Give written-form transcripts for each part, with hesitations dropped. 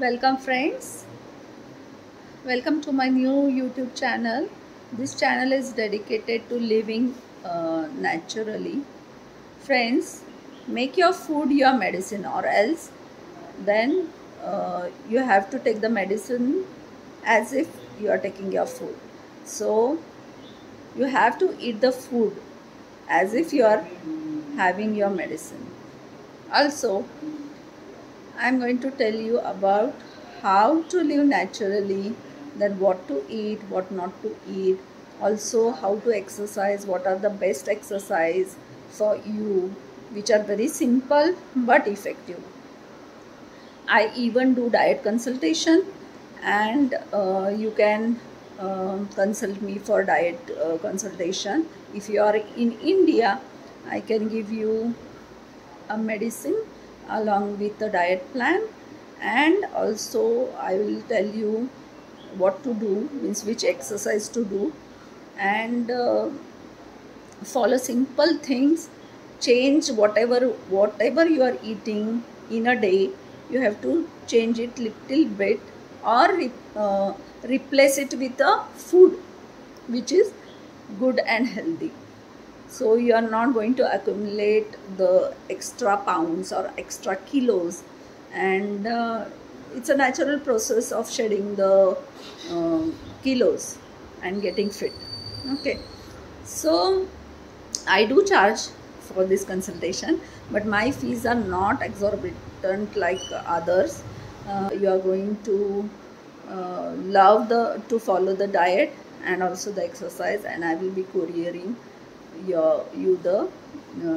Welcome friends, welcome to my new YouTube channel. This channel is dedicated to living naturally. Friends, make your food your medicine, or else then you have to take the medicine as if you are taking your food. So you have to eat the food as if you are having your medicine. Also, I am going to tell you about how to live naturally, then what to eat, what not to eat, also how to exercise, what are the best exercise for you, which are very simple but effective. I even do diet consultation, and you can consult me for diet consultation. If you are in India, I can give you a medicine along with the diet plan, and also I will tell you what to do, means which exercise to do, and follow simple things. Change whatever you are eating in a day. You have to change it little bit, or replace it with a food which is good and healthy. So you are not going to accumulate the extra pounds or extra kilos, and it's a natural process of shedding the kilos and getting fit. Okay, so I do charge for this consultation, but my fees are not exorbitant like others. You are going to love to follow the diet and also the exercise, and I will be couriering you the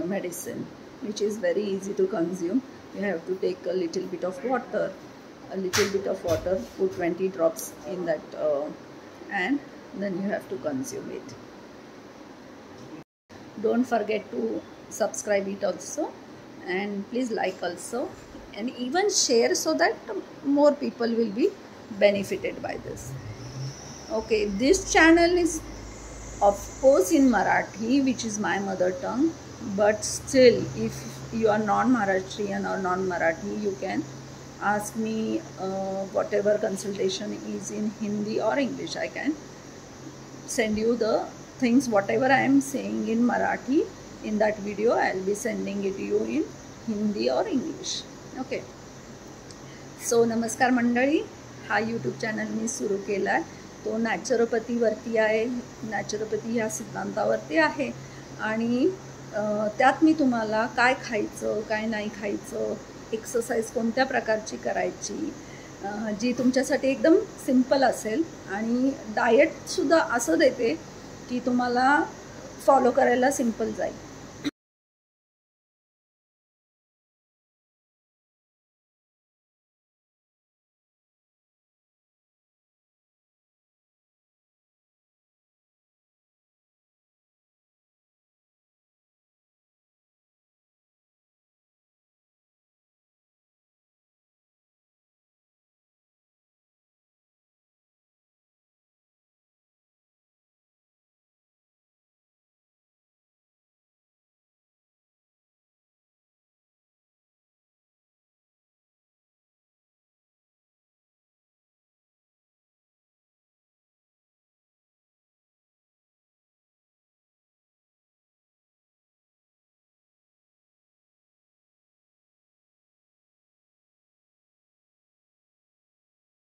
medicine, which is very easy to consume. You have to take a little bit of water, put 20 drops in that, and then you have to consume it. Don't forget to subscribe it also, and please like also, and even share, so that more people will be benefited by this. Okay, this channel is of course in Marathi, which is my mother tongue, but still if you are non-Maharashtrian or non-Marathi, you can ask me whatever consultation is in Hindi or English. I can send you the things, whatever I am saying in Marathi in that video, I will be sending it to you in Hindi or English. Okay, so नमस्कार मंडळी, हा YouTube channel मी सुरू केला आहे. तो नॅचरोपॅथीवरती आहे, naturopathy ह्या सिद्धांतावरती आहे, आणि त्यात मी तुम्हाला काय खायचं काय नाही खायचं, एक्सरसाइज कोणत्या प्रकारची करायची, जी तुमच्यासाठी एकदम सिंपल असेल, आणि डाएटसुद्धा असं देते की तुम्हाला फॉलो करायला सिंपल जाईल.